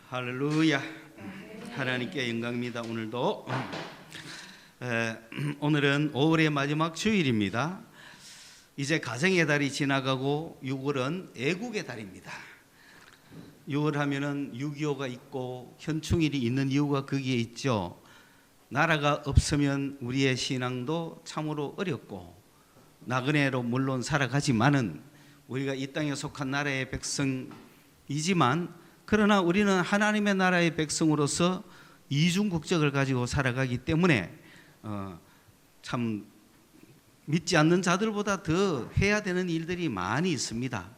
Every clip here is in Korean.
할렐루야. 하나님께 영광입니다. 오늘은 5월의 마지막 주일입니다. 이제 가정의 달이 지나가고 6월은 애국의 달입니다. 6월 하면은 6.25가 있고 현충일이 있는 이유가 거기에 있죠. 나라가 없으면 우리의 신앙도 참으로 어렵고 나그네로 물론 살아가지만은 우리가 이 땅에 속한 나라의 백성이지만 그러나 우리는 하나님의 나라의 백성으로서 이중 국적을 가지고 살아가기 때문에 참 믿지 않는 자들보다 더 해야 되는 일들이 많이 있습니다.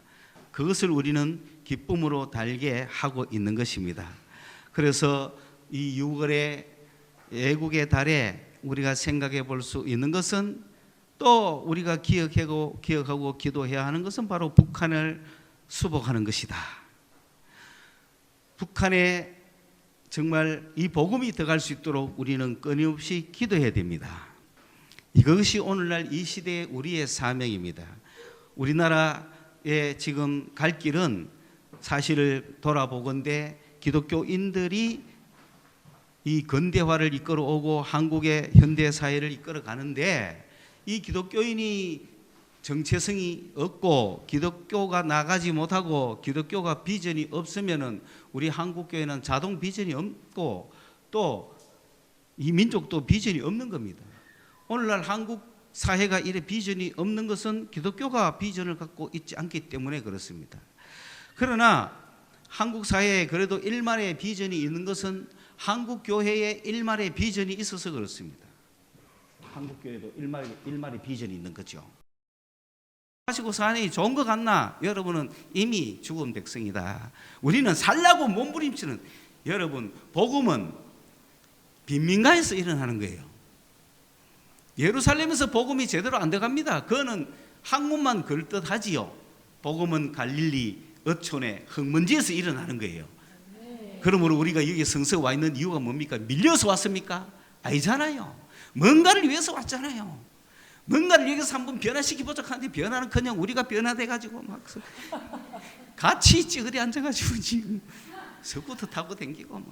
그것을 우리는 기쁨으로 달게 하고 있는 것입니다. 그래서 이 6월의 애국의 달에 우리가 생각해 볼 수 있는 것은 또 우리가 기억하고 기도해야 하는 것은 바로 북한을 수복하는 것이다. 북한에 정말 이 복음이 들어갈 수 있도록 우리는 끊임없이 기도해야 됩니다. 이것이 오늘날 이 시대의 우리의 사명입니다. 우리나라에 지금 갈 길은 사실을 돌아보건대 기독교인들이 이 근대화를 이끌어오고 한국의 현대사회를 이끌어가는데 이 기독교인이 정체성이 없고 기독교가 나가지 못하고 기독교가 비전이 없으면은 우리 한국교회는 자동 비전이 없고 또 이 민족도 비전이 없는 겁니다. 오늘날 한국 사회가 이래 비전이 없는 것은 기독교가 비전을 갖고 있지 않기 때문에 그렇습니다. 그러나 한국 사회에 그래도 일말의 비전이 있는 것은 한국 교회에 일말의 비전이 있어서 그렇습니다. 한국 교회도 일말의 비전이 있는 거죠. 가지고 사니 좋은 것 같나? 여러분은 이미 죽은 백성이다. 우리는 살라고 몸부림치는, 여러분 복음은 빈민가에서 일어나는 거예요. 예루살렘에서 복음이 제대로 안 돼갑니다. 그거는 학문만 그럴듯하지요. 복음은 갈릴리 어촌의 흙먼지에서 일어나는 거예요. 그러므로 우리가 여기 성서에 와 있는 이유가 뭡니까? 밀려서 왔습니까? 아니잖아요. 뭔가를 위해서 왔잖아요. 뭔가를 여기서 한번 변화시키보자 하는데 변화는커녕 우리가 변화돼가지고 막 같이 찌그리 앉아가지고 지금 스쿠터 타고 댕기고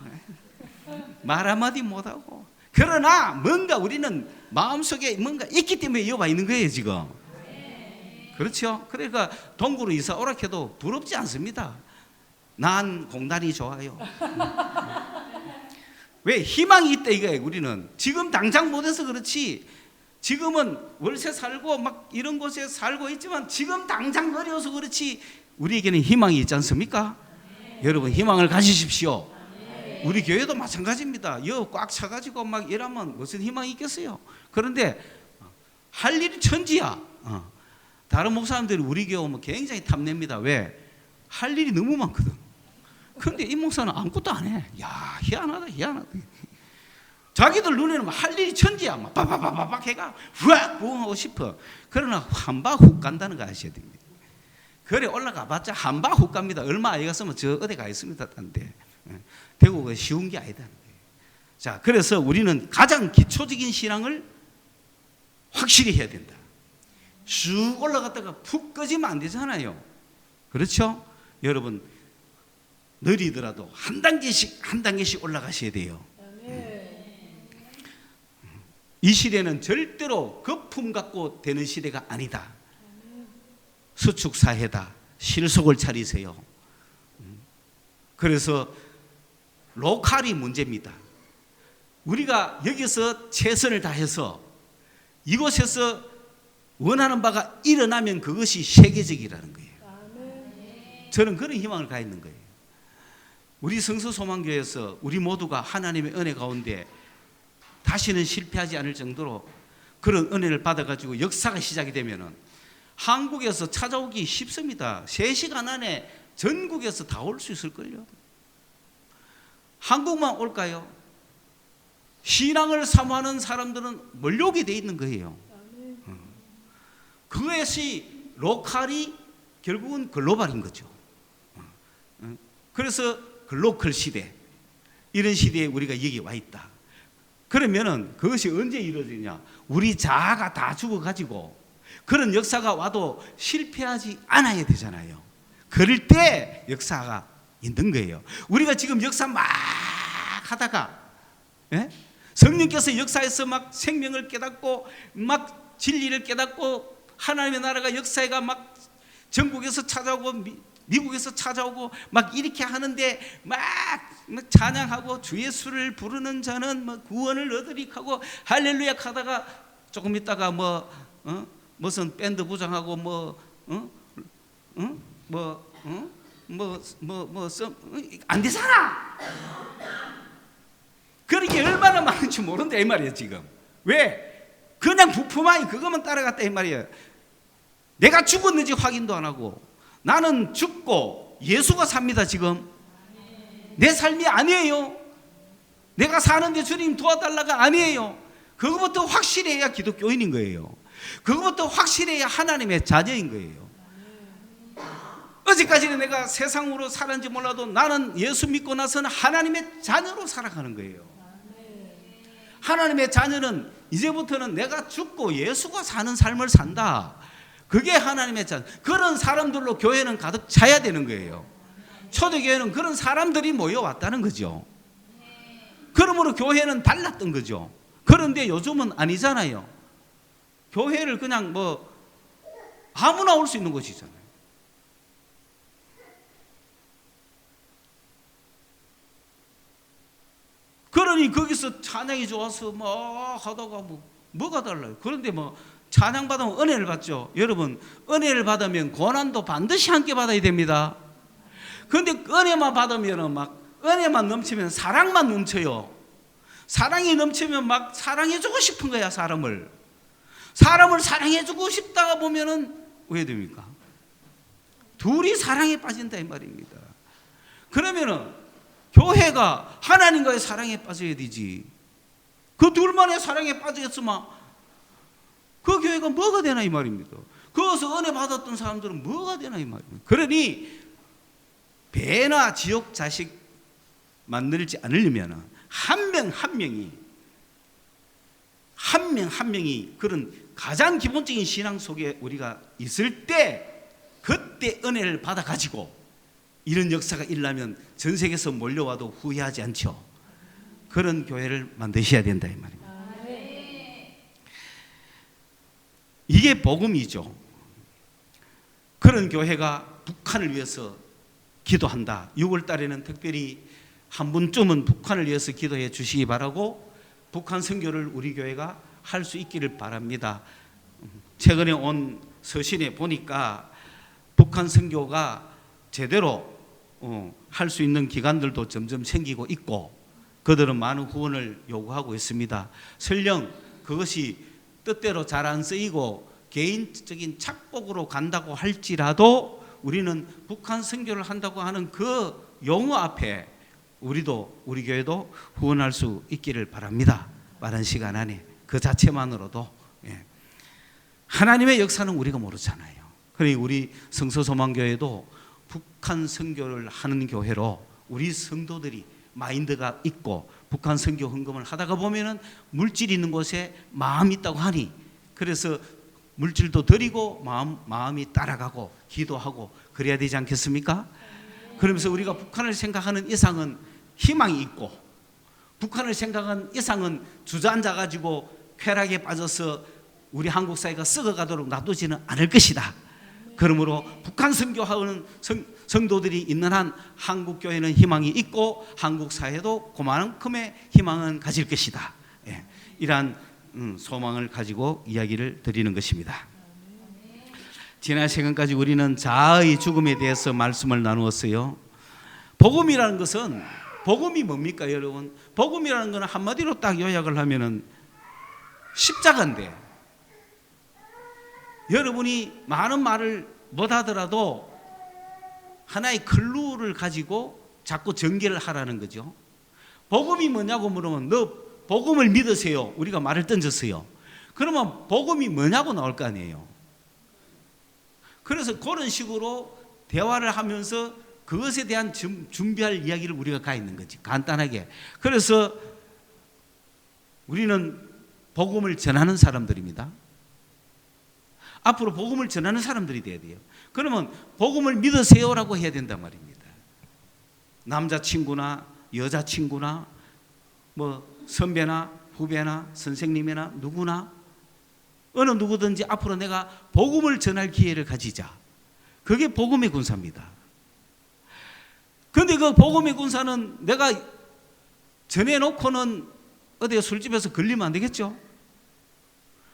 말 한마디 못하고. 그러나 뭔가 우리는 마음속에 뭔가 있기 때문에 여기 와 있는 거예요 지금. 그렇죠? 그러니까 동구로 이사 오라 해도 부럽지 않습니다. 난 공단이 좋아요. 왜? 희망이 있다 이거예요. 우리는 지금 당장 못해서 그렇지, 지금은 월세 살고 막 이런 곳에 살고 있지만 지금 당장 어려워서 그렇지 우리에게는 희망이 있지 않습니까? 여러분 희망을 가지십시오. 우리 교회도 마찬가지입니다. 여 꽉 차가지고 막 이러면 무슨 희망이 있겠어요? 그런데 할 일이 천지야. 다른 목사님들이 우리 교회 오면 굉장히 탐냅니다. 왜? 할 일이 너무 많거든. 그런데 이 목사는 아무것도 안 해. 야, 희한하다. 자기들 눈에는 할 일이 천지야. 막 빠바바바박 해가 후악 부응하고 싶어. 그러나 한바 훅 간다는 거 아셔야 됩니다. 그래 올라가 봤자 한바 훅 갑니다. 얼마 아이가 쓰면 저 어디 가 있습니다. 딴데. 대구가 쉬운 게 아니다. 자, 그래서 우리는 가장 기초적인 신앙을 확실히 해야 된다. 쭉 올라갔다가 푹 꺼지면 안 되잖아요. 그렇죠? 여러분 느리더라도 한 단계씩 올라가셔야 돼요. 이 시대는 절대로 거품 갖고 되는 시대가 아니다. 수축사회다. 실속을 차리세요. 그래서 로컬이 문제입니다. 우리가 여기서 최선을 다해서 이곳에서 원하는 바가 일어나면 그것이 세계적이라는 거예요. 저는 그런 희망을 갖고 있는 거예요. 우리 성서소망교회에서 우리 모두가 하나님의 은혜 가운데 다시는 실패하지 않을 정도로 그런 은혜를 받아가지고 역사가 시작이 되면은 한국에서 찾아오기 쉽습니다. 3시간 안에 전국에서 다 올 수 있을걸요. 한국만 올까요? 신앙을 사모하는 사람들은 몰려오게 돼 있는 거예요. 그것이 로컬이 결국은 글로벌인 거죠. 그래서 글로컬 시대, 이런 시대에 우리가 여기 와 있다. 그러면은 그것이 언제 이루어지냐? 우리 자아가 다 죽어가지고 그런 역사가 와도 실패하지 않아야 되잖아요. 그럴 때 역사가 있는 거예요. 우리가 지금 역사 막 하다가, 예? 성령께서 역사에서 막 생명을 깨닫고 막 진리를 깨닫고 하나님의 나라가 역사가 막 전국에서 찾아오고 미국에서 찾아오고 막 이렇게 하는데 막 찬양하고 주 예수를 부르는 자는 뭐 구원을 얻으리 하고 할렐루야 하다가 조금 있다가 무슨 밴드 부장하고 안 되잖아. 그런 게 얼마나 많은지 모른다 이 말이에요 지금. 왜? 그냥 부품아이 그것만 따라갔다 이 말이에요. 내가 죽었는지 확인도 안 하고 나는 죽고 예수가 삽니다 지금. 내 삶이 아니에요. 내가 사는데 주님 도와달라가 아니에요. 그것부터 확실해야 기독교인인 거예요. 그것부터 확실해야 하나님의 자녀인 거예요. 어제까지는 내가 세상으로 살았는지 몰라도 나는 예수 믿고 나서는 하나님의 자녀로 살아가는 거예요. 하나님의 자녀는 이제부터는 내가 죽고 예수가 사는 삶을 산다. 그게 하나님의 자녀. 그런 사람들로 교회는 가득 차야 되는 거예요. 초대교회는 그런 사람들이 모여왔다는 거죠. 그러므로 교회는 달랐던 거죠. 그런데 요즘은 아니잖아요. 교회를 그냥 아무나 올 수 있는 곳이잖아요. 그러니 거기서 찬양이 좋아서 막 하다가 뭐가 달라요. 그런데 찬양 받으면 은혜를 받죠. 여러분, 은혜를 받으면 고난도 반드시 함께 받아야 됩니다. 그런데 은혜만 받으면 은혜만 넘치면 사랑만 넘쳐요. 사랑이 넘치면 막 사랑해주고 싶은 거야. 사람을 사랑해주고 싶다가 보면은 왜 됩니까? 둘이 사랑에 빠진다 이 말입니다. 그러면은 교회가 하나님과의 사랑에 빠져야 되지. 그 둘만의 사랑에 빠지겠으면 그 교회가 뭐가 되나 이 말입니다. 거기서 은혜 받았던 사람들은 뭐가 되나 이 말입니다. 그러니 배나 지옥 자식 만들지 않으려면 한 명 한 명이 그런 가장 기본적인 신앙 속에 우리가 있을 때 그때 은혜를 받아가지고 이런 역사가 일어나면 전 세계에서 몰려와도 후회하지 않죠. 그런 교회를 만드셔야 된다 이 말입니다. 이게 복음이죠. 그런 교회가 북한을 위해서 기도한다. 6월 달에는 특별히 한 분쯤은 북한을 위해서 기도해 주시기 바라고 북한 선교를 우리 교회가 할 수 있기를 바랍니다. 최근에 온 서신에 보니까 북한 선교가 제대로 할 수 있는 기관들도 점점 생기고 있고 그들은 많은 후원을 요구하고 있습니다. 설령 그것이 뜻대로 잘 안 쓰이고 개인적인 착복으로 간다고 할지라도 우리는 북한 선교를 한다고 하는 그 용어 앞에 우리 교회도 후원할 수 있기를 바랍니다. 빠른 시간 안에 그 자체만으로도 하나님의 역사는 우리가 모르잖아요. 그러니 우리 성서소망교회도 북한 선교를 하는 교회로 우리 성도들이 마인드가 있고 북한 선교 헌금을 하다가 보면은 물질이 있는 곳에 마음이 있다고 하니 그래서 물질도 드리고 마음이 따라가고 기도하고 그래야 되지 않겠습니까? 그러면서 우리가 북한을 생각하는 이상은 희망이 있고 북한을 생각하는 이상은 주저앉아 가지고 쾌락에 빠져서 우리 한국 사회가 썩어가도록 놔두지는 않을 것이다. 그러므로 북한 선교하는 성도들이 있는 한 한국 교회는 희망이 있고 한국 사회도 그만큼의 희망은 가질 것이다. 이러한 소망을 가지고 이야기를 드리는 것입니다. 지난 시간까지 우리는 자아의 죽음에 대해서 말씀을 나누었어요. 복음이라는 것은 복음이 뭡니까 여러분? 복음이라는 것은 한마디로 딱 요약을 하면은 십자가인데 여러분이 많은 말을 못하더라도 하나의 클루를 가지고 자꾸 전개를 하라는 거죠. 복음이 뭐냐고 물으면 너 복음을 믿으세요. 우리가 말을 던졌어요. 그러면 복음이 뭐냐고 나올 거 아니에요. 그래서 그런 식으로 대화를 하면서 그것에 대한 준비할 이야기를 우리가 가 있는 거지. 간단하게. 그래서 우리는 복음을 전하는 사람들입니다. 앞으로 복음을 전하는 사람들이 돼야 돼요. 그러면 복음을 믿으세요라고 해야 된단 말입니다. 남자친구나 여자친구나 뭐 선배나 후배나 선생님이나 누구나 어느 누구든지 앞으로 내가 복음을 전할 기회를 가지자. 그게 복음의 군사입니다. 그런데 그 복음의 군사는 내가 전해놓고는 어디 술집에서 걸리면 안 되겠죠?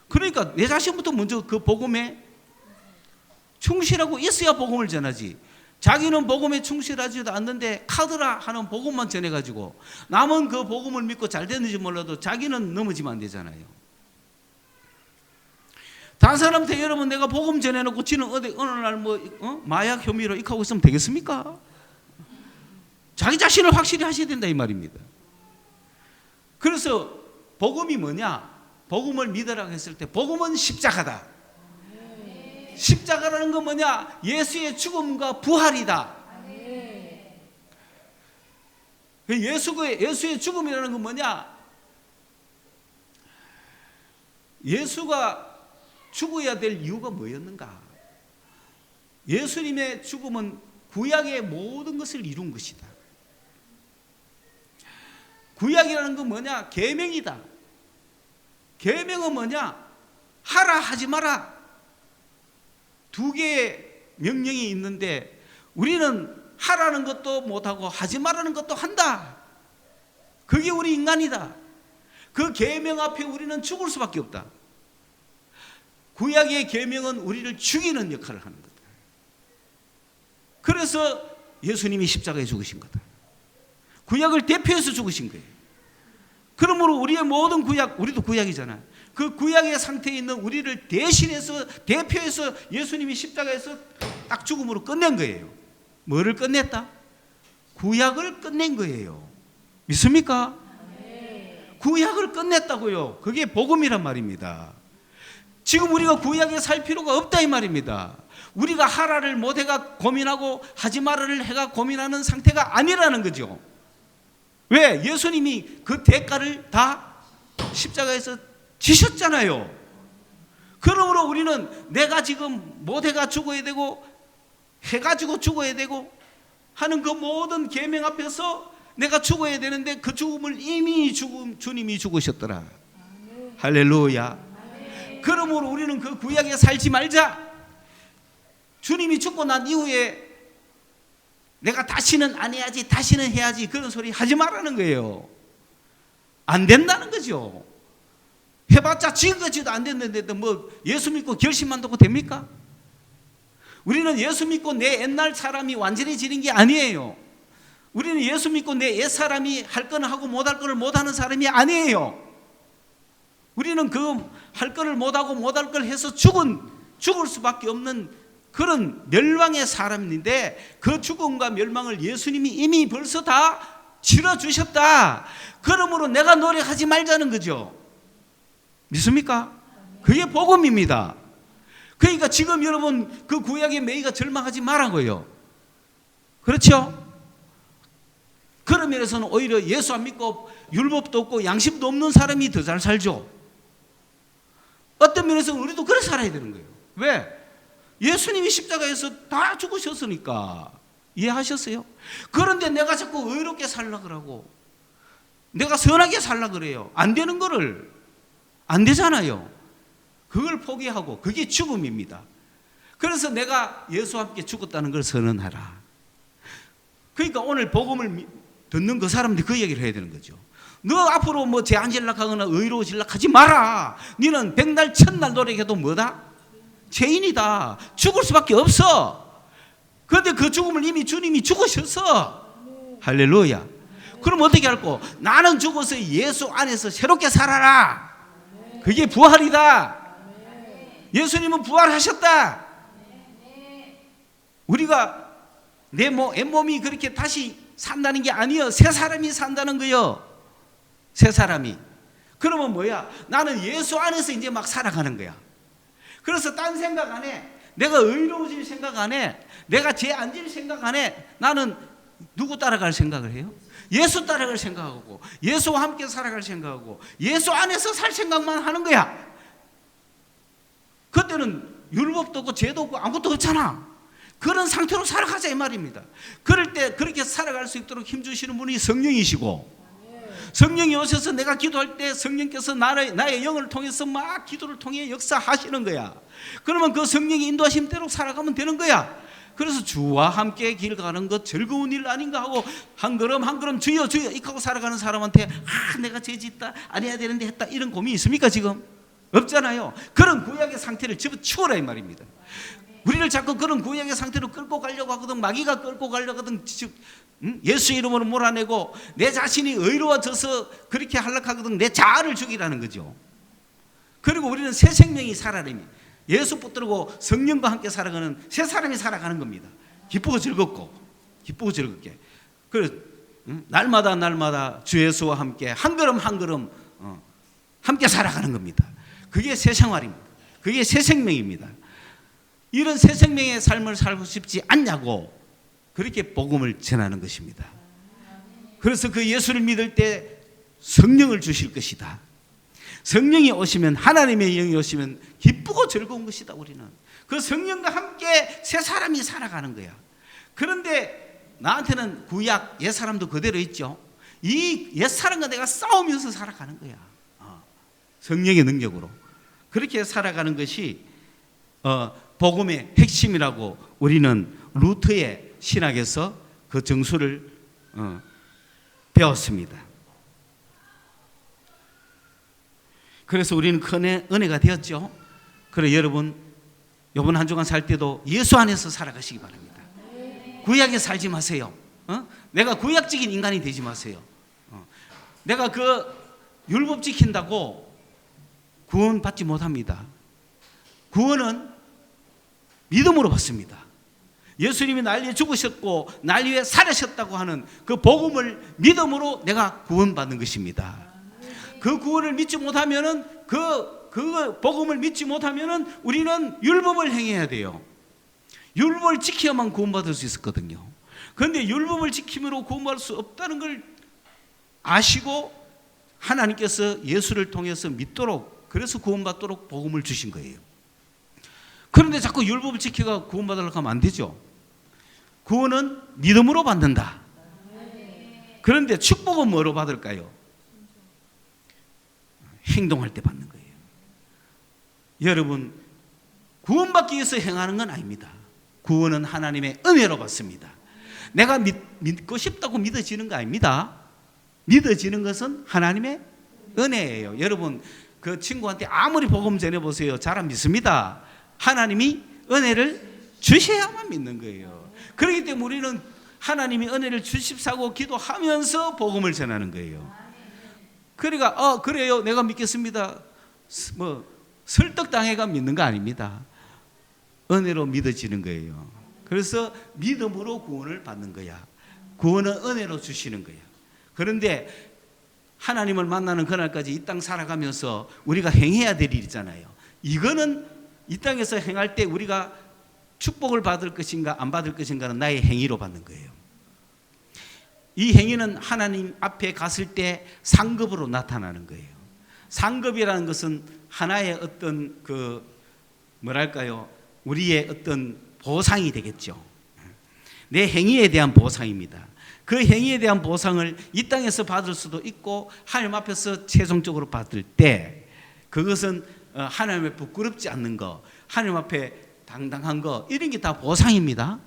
그러니까 내 자신부터 먼저 그 복음에 충실하고 있어야 복음을 전하지. 자기는 복음에 충실하지도 않는데 카드라 하는 복음만 전해가지고 남은 그 복음을 믿고 잘 됐는지 몰라도 자기는 넘어지면 안 되잖아요. 다른 사람한테 여러분 내가 복음 전해놓고 지는 어느 날 마약 혐의로 익하고 있으면 되겠습니까? 자기 자신을 확실히 하셔야 된다 이 말입니다. 그래서 복음이 뭐냐? 복음을 믿으라고 했을 때 복음은 십자가다. 십자가라는 건 뭐냐? 예수의 죽음과 부활이다. 예수의 죽음이라는 건 뭐냐? 예수가 죽어야 될 이유가 뭐였는가? 예수님의 죽음은 구약의 모든 것을 이룬 것이다. 구약이라는 건 뭐냐? 계명이다. 계명은 뭐냐? 하라 하지 마라. 두 개의 명령이 있는데 우리는 하라는 것도 못하고 하지 말라는 것도 한다. 그게 우리 인간이다. 그 계명 앞에 우리는 죽을 수밖에 없다. 구약의 계명은 우리를 죽이는 역할을 하는 거다. 그래서 예수님이 십자가에 죽으신 거다. 구약을 대표해서 죽으신 거예요. 그러므로 우리의 모든 구약, 우리도 구약이잖아요. 그 구약의 상태에 있는 우리를 대신해서 대표해서 예수님이 십자가에서 딱 죽음으로 끝낸 거예요. 뭐를 끝냈다? 구약을 끝낸 거예요. 믿습니까? 구약을 끝냈다고요. 그게 복음이란 말입니다. 지금 우리가 구약에 살 필요가 없다 이 말입니다. 우리가 하라를 못해가 고민하고 하지 말아를 해가 고민하는 상태가 아니라는 거죠. 왜? 예수님이 그 대가를 다 십자가에서 지셨잖아요. 그러므로 우리는 내가 지금 못해가 죽어야 되고 해가지고 죽어야 되고 하는 그 모든 계명 앞에서 내가 죽어야 되는데 그 죽음을 이미 주님이 죽으셨더라. 할렐루야. 그러므로 우리는 그 구약에 살지 말자. 주님이 죽고 난 이후에 내가 다시는 안 해야지, 다시는 해야지 그런 소리 하지 말라는 거예요. 안 된다는 거죠. 해봤자 지금까지도 안 됐는데 뭐 예수 믿고 결심만 두고 됩니까? 우리는 예수 믿고 내 옛날 사람이 완전해지는 게 아니에요. 우리는 예수 믿고 내 옛 사람이 할 거는 하고 못할 거를 못하는 사람이 아니에요. 우리는 그 할 거를 못하고 못할 걸 해서 죽을 수밖에 없는 그런 멸망의 사람인데 그 죽음과 멸망을 예수님이 이미 벌써 다 치러주셨다. 그러므로 내가 노력하지 말자는 거죠. 믿습니까? 그게 복음입니다. 그러니까 지금 여러분 그 구약의 매이가 절망하지 말라고요. 그렇죠? 그런 면에서는 오히려 예수 안 믿고 율법도 없고 양심도 없는 사람이 더 잘 살죠. 어떤 면에서는 우리도 그렇게 살아야 되는 거예요. 왜? 예수님이 십자가에서 다 죽으셨으니까. 이해하셨어요? 그런데 내가 자꾸 의롭게 살려고 그러고 내가 선하게 살려고 그래요. 안 되는 거를 안 되잖아요. 그걸 포기하고 그게 죽음입니다. 그래서 내가 예수와 함께 죽었다는 걸 선언하라. 그러니까 오늘 복음을 듣는 그 사람들이 그 얘기를 해야 되는 거죠. 너 앞으로 뭐 죄 안 질락하거나 의로워질락 하지 마라. 너는 백날 천날 노력해도 뭐다? 죄인이다. 죽을 수밖에 없어. 그런데 그 죽음을 이미 주님이 죽으셨어. 할렐루야. 그럼 어떻게 할꼬? 나는 죽어서 예수 안에서 새롭게 살아라. 그게 부활이다. 예수님은 부활하셨다. 우리가 내 몸이 그렇게 다시 산다는 게 아니요. 새 사람이 산다는 거요. 새 사람이. 그러면 뭐야? 나는 예수 안에서 이제 막 살아가는 거야. 그래서 딴 생각 안 해. 내가 의로워질 생각 안 해. 내가 죄 안 질 생각 안 해. 나는 누구 따라갈 생각을 해요? 예수 따라갈 생각하고 예수와 함께 살아갈 생각하고 예수 안에서 살 생각만 하는 거야. 그때는 율법도 없고 죄도 없고 아무것도 없잖아. 그런 상태로 살아가자 이 말입니다. 그럴 때 그렇게 살아갈 수 있도록 힘주시는 분이 성령이시고, 성령이 오셔서 내가 기도할 때 성령께서 나의 영을 통해서 막 기도를 통해 역사하시는 거야. 그러면 그 성령이 인도하심대로 살아가면 되는 거야. 그래서 주와 함께 길 가는 것 즐거운 일 아닌가 하고 한 걸음 한 걸음 주여 주여 이하고 살아가는 사람한테 내가 죄 짓다 안 해야 되는데 했다 이런 고민이 있습니까? 지금 없잖아요. 그런 구약의 상태를 집어치워라 이 말입니다. 우리를 자꾸 그런 구약의 상태로 끌고 가려고 하거든. 마귀가 끌고 가려고 하거든. 예수 이름으로 몰아내고 내 자신이 의로워져서 그렇게 하려고 내 자아를 죽이라는 거죠. 그리고 우리는 새 생명이 살아내니 예수 붙들고 성령과 함께 살아가는 새 사람이 살아가는 겁니다. 기쁘고 즐겁고 기쁘고 즐겁게. 그래서 날마다 주 예수와 함께 한 걸음 한 걸음 함께 살아가는 겁니다. 그게 새 생활입니다. 그게 새 생명입니다. 이런 새 생명의 삶을 살고 싶지 않냐고 그렇게 복음을 전하는 것입니다. 그래서 그 예수를 믿을 때 성령을 주실 것이다. 성령이 오시면, 하나님의 영이 오시면 기쁘고 즐거운 것이다. 우리는 그 성령과 함께 새 사람이 살아가는 거야. 그런데 나한테는 구약 옛사람도 그대로 있죠. 이 옛사람과 내가 싸우면서 살아가는 거야. 성령의 능력으로 그렇게 살아가는 것이 복음의 핵심이라고 우리는 루터의 신학에서 그 정수를 배웠습니다. 그래서 우리는 큰 은혜가 되었죠. 그래 여러분 이번 한 주간 살 때도 예수 안에서 살아가시기 바랍니다. 구약에 살지 마세요. 내가 구약적인 인간이 되지 마세요. 내가 그 율법 지킨다고 구원 받지 못합니다. 구원은 믿음으로 받습니다. 예수님이 날 위해 죽으셨고 날 위해 살으셨다고 하는 그 복음을 믿음으로 내가 구원받는 것입니다. 그 구원을 믿지 못하면은 그 복음을 믿지 못하면은 우리는 율법을 행해야 돼요. 율법을 지켜야만 구원받을 수 있었거든요. 그런데 율법을 지킴으로 구원받을 수 없다는 걸 아시고 하나님께서 예수를 통해서 믿도록, 그래서 구원받도록 복음을 주신 거예요. 그런데 자꾸 율법을 지켜가 구원받으려고 하면 안 되죠. 구원은 믿음으로 받는다. 그런데 축복은 뭐로 받을까요? 행동할 때 받는 거예요. 여러분, 구원받기 위해서 행하는 건 아닙니다. 구원은 하나님의 은혜로 받습니다. 내가 믿고 싶다고 믿어지는 거 아닙니다. 믿어지는 것은 하나님의 은혜예요. 여러분, 그 친구한테 아무리 복음 전해보세요. 잘 안 믿습니다. 하나님이 은혜를 주셔야만 믿는 거예요. 그렇기 때문에 우리는 하나님이 은혜를 주십사고 기도하면서 복음을 전하는 거예요. 그러니까 그래요, 내가 믿겠습니다, 뭐 설득당해가 믿는 거 아닙니다. 은혜로 믿어지는 거예요. 그래서 믿음으로 구원을 받는 거야. 구원은 은혜로 주시는 거야. 그런데 하나님을 만나는 그날까지 이 땅 살아가면서 우리가 행해야 될 일이잖아요. 이거는 이 땅에서 행할 때 우리가 축복을 받을 것인가 안 받을 것인가는 나의 행위로 받는 거예요. 이 행위는 하나님 앞에 갔을 때 상급으로 나타나는 거예요. 상급이라는 것은 하나의 어떤 우리의 어떤 보상이 되겠죠. 내 행위에 대한 보상입니다. 그 행위에 대한 보상을 이 땅에서 받을 수도 있고 하나님 앞에서 최종적으로 받을 때 그것은 하나님의 부끄럽지 않는 거, 하나님 앞에 당당한 거, 이런 게 다 보상입니다.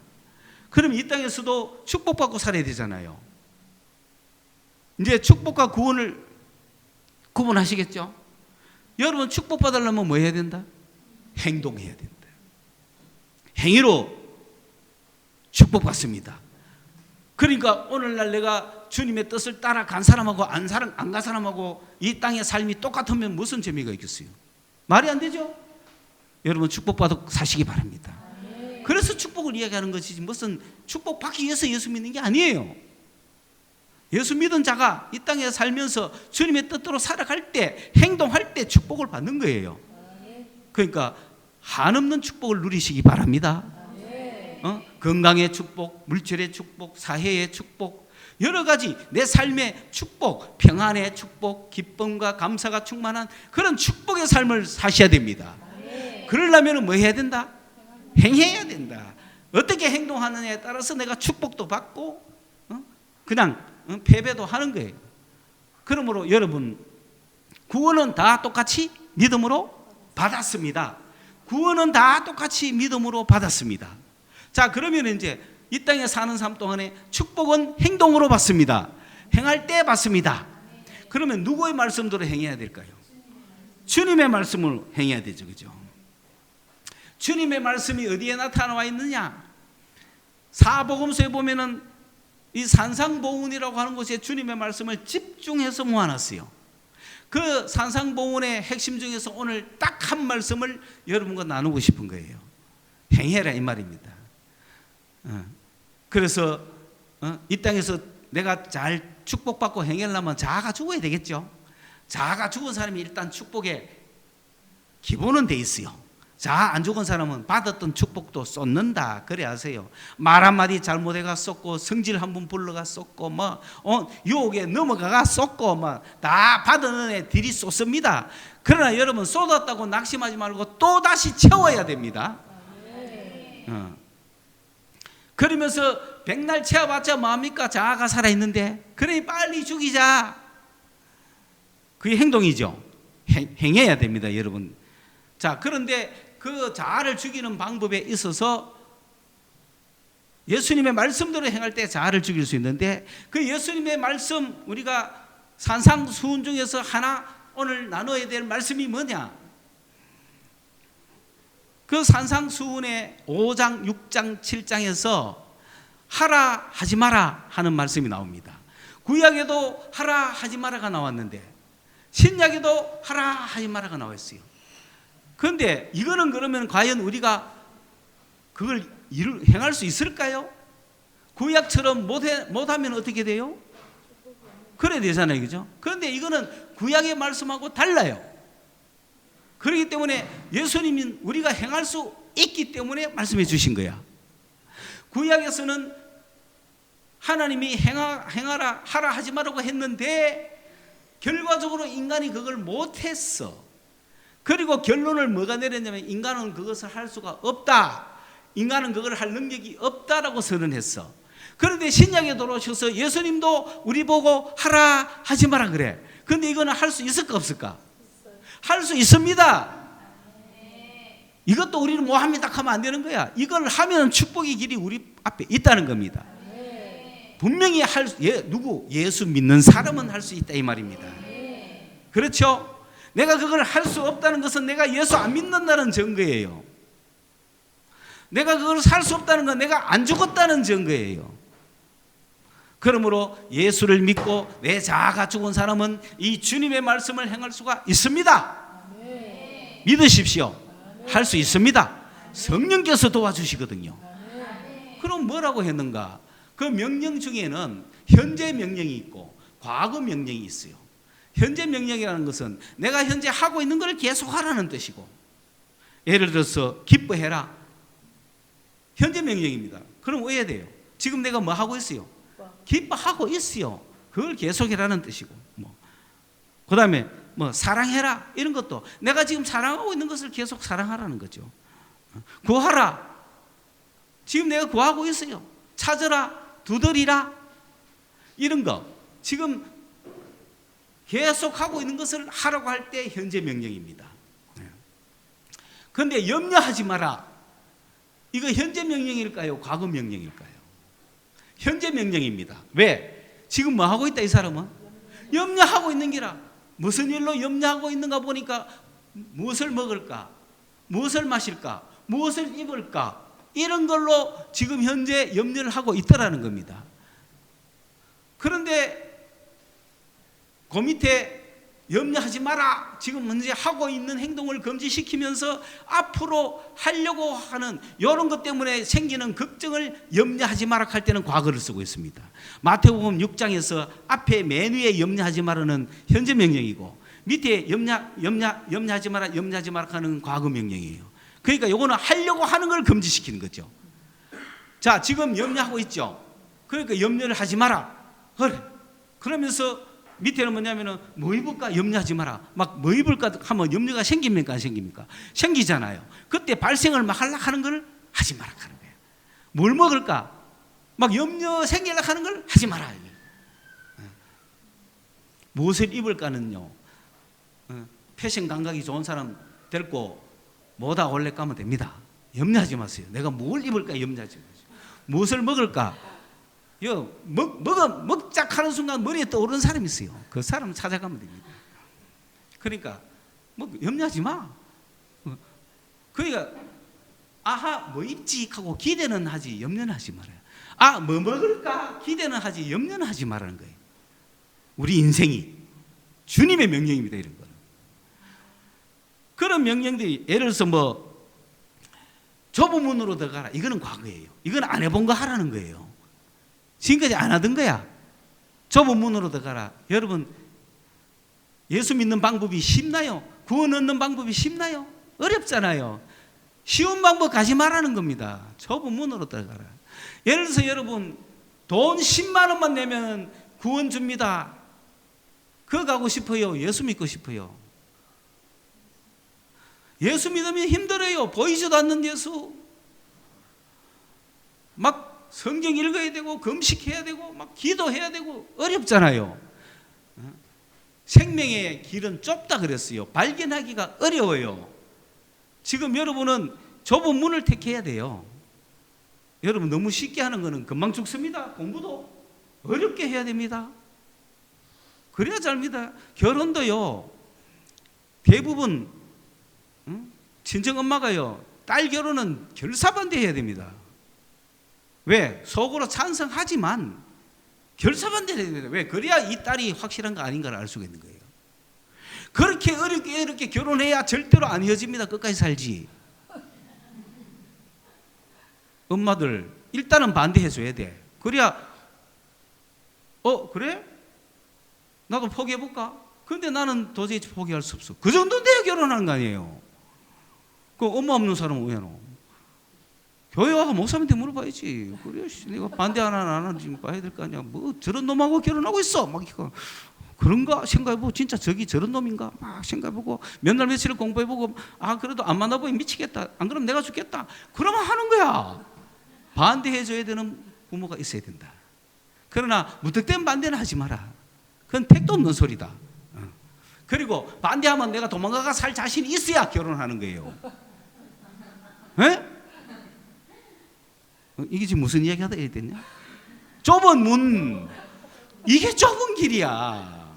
그럼 이 땅에서도 축복받고 살아야 되잖아요. 이제 축복과 구원을 구분하시겠죠? 여러분, 축복받으려면 뭐 해야 된다? 행동해야 된다. 행위로 축복받습니다. 그러니까 오늘날 내가 주님의 뜻을 따라 간 사람하고 안 간 사람하고 이 땅의 삶이 똑같으면 무슨 재미가 있겠어요? 말이 안 되죠? 여러분, 축복받고 사시기 바랍니다. 그래서 축복을 이야기하는 것이지 무슨 축복받기 위해서 예수 믿는 게 아니에요. 예수 믿은 자가 이 땅에 살면서 주님의 뜻대로 살아갈 때, 행동할 때 축복을 받는 거예요. 그러니까 한없는 축복을 누리시기 바랍니다. 건강의 축복, 물질의 축복, 사회의 축복, 여러 가지 내 삶의 축복, 평안의 축복, 기쁨과 감사가 충만한 그런 축복의 삶을 사셔야 됩니다. 그러려면 뭐 해야 된다? 행해야 된다. 어떻게 행동하느냐에 따라서 내가 축복도 받고 그냥 패배도 하는 거예요. 그러므로 여러분, 구원은 다 똑같이 믿음으로 받았습니다. 구원은 다 똑같이 믿음으로 받았습니다. 자, 그러면 이제 이 땅에 사는 삶 동안에 축복은 행동으로 받습니다. 행할 때 받습니다. 그러면 누구의 말씀대로 행해야 될까요? 주님의 말씀을 행해야 되죠. 그죠? 주님의 말씀이 어디에 나타나 있느냐? 사복음서에 보면은 이 산상보훈이라고 하는 곳에 주님의 말씀을 집중해서 모아놨어요. 그 산상보훈의 핵심 중에서 오늘 딱 한 말씀을 여러분과 나누고 싶은 거예요. 행해라 이 말입니다. 그래서 이 땅에서 내가 잘 축복받고 행하려면 자아가 죽어야 되겠죠. 자아가 죽은 사람이 일단 축복의 기본은 돼 있어요. 자아 안 죽은 사람은 받았던 축복도 쏟는다. 그래 하세요. 말 한마디 잘못해가 쏟고, 성질 한번 불러가 쏟고, 유혹에 넘어가가 쏟고, 다 받은 은혜 들이 쏟습니다. 그러나 여러분, 쏟았다고 낙심하지 말고 또 다시 채워야 됩니다. 그러면서 백날 채워봤자 뭐합니까? 자아가 살아있는데. 그러니 빨리 죽이자. 그게 행동이죠. 행해야 됩니다, 여러분. 자, 그런데 그 자아를 죽이는 방법에 있어서 예수님의 말씀대로 행할 때 자아를 죽일 수 있는데, 그 예수님의 말씀, 우리가 산상수훈 중에서 하나 오늘 나눠야 될 말씀이 뭐냐? 그 산상수훈의 5장, 6장, 7장에서 하라 하지 마라 하는 말씀이 나옵니다. 구약에도 하라 하지 마라가 나왔는데 신약에도 하라 하지 마라가 나와 있어요. 그런데 이거는 그러면 과연 우리가 그걸 행할 수 있을까요? 구약처럼 못하면 어떻게 돼요? 그래야 되잖아요, 그죠? 그런데 이거는 구약의 말씀하고 달라요. 그렇기 때문에 예수님은 우리가 행할 수 있기 때문에 말씀해 주신 거야. 구약에서는 하나님이 행하라 하라 하지 말라고 했는데 결과적으로 인간이 그걸 못했어. 그리고 결론을 뭐가 내렸냐면 인간은 그것을 할 수가 없다. 인간은 그걸 할 능력이 없다라고 선언했어. 그런데 신약에 들어오셔서 예수님도 우리 보고 하라 하지 마라 그래. 그런데 이거는 할 수 있을까 없을까? 할 수 있습니다. 이것도 우리는 뭐 합니다 하면 안 되는 거야. 이걸 하면 축복의 길이 우리 앞에 있다는 겁니다. 분명히 예수 믿는 사람은 할 수 있다 이 말입니다. 그렇죠? 내가 그걸 할 수 없다는 것은 내가 예수 안 믿는다는 증거예요. 내가 그걸 살 수 없다는 건 내가 안 죽었다는 증거예요. 그러므로 예수를 믿고 내 자아가 죽은 사람은 이 주님의 말씀을 행할 수가 있습니다. 믿으십시오. 할 수 있습니다. 성령께서 도와주시거든요. 그럼 뭐라고 했는가? 그 명령 중에는 현재 명령이 있고 과거 명령이 있어요. 현재 명령이라는 것은 내가 현재 하고 있는 걸 계속 하라는 뜻이고, 예를 들어서 기뻐해라. 현재 명령입니다. 그럼 왜 해야 돼요? 지금 내가 뭐 하고 있어요? 기뻐하고 있어요. 그걸 계속해라는 뜻이고, 그 다음에 사랑해라 이런 것도 내가 지금 사랑하고 있는 것을 계속 사랑하라는 거죠. 구하라. 지금 내가 구하고 있어요. 찾으라, 두드리라 이런 거 지금 계속 하고 있는 것을 하라고 할 때 현재 명령입니다. 그런데 염려하지 마라. 이거 현재 명령일까요? 과거 명령일까요? 현재 명령입니다. 왜? 지금 뭐 하고 있다 이 사람은? 염려하고 있는 기라. 무슨 일로 염려하고 있는가 보니까 무엇을 먹을까? 무엇을 마실까? 무엇을 입을까? 이런 걸로 지금 현재 염려를 하고 있다라는 겁니다. 그런데 그 밑에 염려하지 마라. 지금 현재 하고 있는 행동을 금지시키면서 앞으로 하려고 하는 이런 것 때문에 생기는 걱정을 염려하지 마라 할 때는 과거를 쓰고 있습니다. 마태복음 6장에서 앞에 맨 위에 염려하지 마라는 현재 명령이고 밑에 염려하지 마라 하는 과거 명령이에요. 그러니까 이거는 하려고 하는 걸 금지시키는 거죠. 자, 지금 염려하고 있죠. 그러니까 염려를 하지 마라. 그래. 그러면서 밑에는 뭐냐면은 뭐 입을까 염려하지 마라. 막 뭐 입을까 하면 염려가 생깁니까 안 생깁니까? 생기잖아요. 그때 발생을 막 하려고 하는 걸 하지 마라 하는 거예요. 뭘 먹을까? 막 염려 생기려고 하는 걸 하지 마라. 무엇을 입을까는요, 패션 감각이 좋은 사람 데리고 뭐다 올래 가면 됩니다. 염려하지 마세요. 내가 뭘 입을까 염려하지 마세요. 무엇을 먹을까? 먹자 하는 순간 머리에 떠오르는 사람이 있어요. 그 사람 찾아가면 됩니다. 그러니까 염려하지 마. 그러니까 아하 뭐 입지 하고 기대는 하지 염려는 하지 말아요. 아 뭐 먹을까 기대는 하지 염려는 하지 말라는 거예요. 우리 인생이 주님의 명령입니다. 이런 거는. 그런 명령들이 예를 들어서 뭐 좁은 문으로 들어가라. 이거는 과거예요. 이건 안 해본 거 하라는 거예요. 지금까지 안 하던 거야. 좁은 문으로 들어가라. 여러분 예수 믿는 방법이 쉽나요? 구원 얻는 방법이 쉽나요? 어렵잖아요. 쉬운 방법 가지 말라는 겁니다. 좁은 문으로 들어가라. 예를 들어서 여러분 돈 10만 원만 내면 구원 줍니다. 그거 가고 싶어요? 예수 믿고 싶어요? 예수 믿으면 힘들어요. 보이지도 않는 예수. 막 성경 읽어야 되고 금식해야 되고 막 기도해야 되고 어렵잖아요. 생명의 길은 좁다 그랬어요. 발견하기가 어려워요. 지금 여러분은 좁은 문을 택해야 돼요. 여러분 너무 쉽게 하는 거는 금방 죽습니다. 공부도 어렵게 해야 됩니다. 그래야 잘입니다. 결혼도요. 대부분 친정엄마가요. 딸 결혼은 결사반대해야 됩니다. 왜? 속으로 찬성하지만 결사반대해야 됩니다. 왜? 그래야 이 딸이 확실한 거 아닌가를 알 수가 있는 거예요. 그렇게 어렵게 이렇게 결혼해야 절대로 안 헤어집니다. 끝까지 살지. 엄마들 일단은 반대해 줘야 돼. 그래야 그래? 나도 포기해 볼까? 근데 나는 도저히 포기할 수 없어. 그 정도인데 결혼하는 거 아니에요. 그 엄마 없는 사람은 왜 너? 교회 와서 목사님한테 물어봐야지. 그래, 내가 반대 안 하는지 봐야 될 거 아니야. 뭐 저런 놈하고 결혼하고 있어. 막 이거 그런가 생각해보고 진짜 저기 저런 놈인가 막 생각해보고 몇 날 며칠을 공부해보고 그래도 안 만나보면 미치겠다. 안 그러면 내가 죽겠다. 그러면 하는 거야. 반대해줘야 되는 부모가 있어야 된다. 그러나 무턱대는 반대는 하지 마라. 그건 택도 없는 소리다. 그리고 반대하면 내가 도망가가 살 자신이 있어야 결혼하는 거예요. 에? 이게 지금 무슨 이야기 하다 이랬냐? 좁은 문, 이게 좁은 길이야.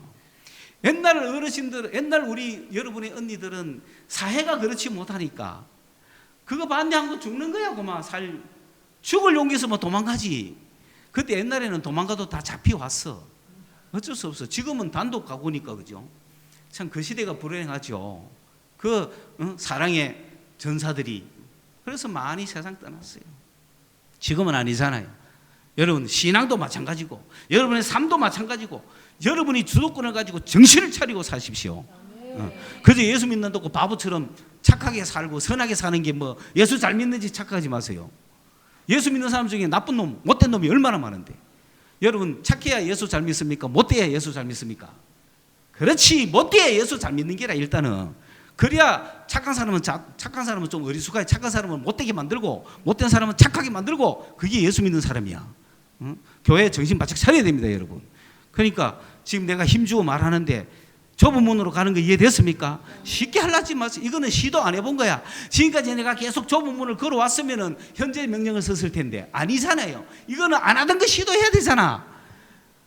옛날 어르신들, 옛날 우리 여러분의 언니들은 사회가 그렇지 못하니까 그거 반대한 거 죽는 거야. 그만 죽을 용기 있으면 도망가지. 그때 옛날에는 도망가도 다 잡혀왔어. 어쩔 수 없어. 지금은 단독 가구니까 그죠? 참 그 시대가 불행하죠. 사랑의 전사들이 그래서 많이 세상 떠났어요. 지금은 아니잖아요. 여러분 신앙도 마찬가지고 여러분의 삶도 마찬가지고 여러분이 주도권을 가지고 정신을 차리고 사십시오. 그저 예수 믿는다고 바보처럼 착하게 살고 선하게 사는 게 뭐 예수 잘 믿는지 착각하지 마세요. 예수 믿는 사람 중에 나쁜 놈, 못된 놈이 얼마나 많은데 여러분 착해야 예수 잘 믿습니까? 못돼야 예수 잘 믿습니까? 그렇지. 못돼야 예수 잘 믿는 게라 일단은. 그래야 착한 사람은 좀 어리숙하게 착한 사람은 못되게 만들고 못된 사람은 착하게 만들고 그게 예수 믿는 사람이야. 교회 정신 바짝 차려야 됩니다 여러분. 그러니까 지금 내가 힘주어 말하는데 좁은 문으로 가는 거 이해됐습니까? 쉽게 하려지 마세요. 이거는 시도 안 해본 거야. 지금까지 내가 계속 좁은 문을 걸어왔으면 현재 명령을 썼을 텐데 아니잖아요. 이거는 안 하던 거 시도해야 되잖아.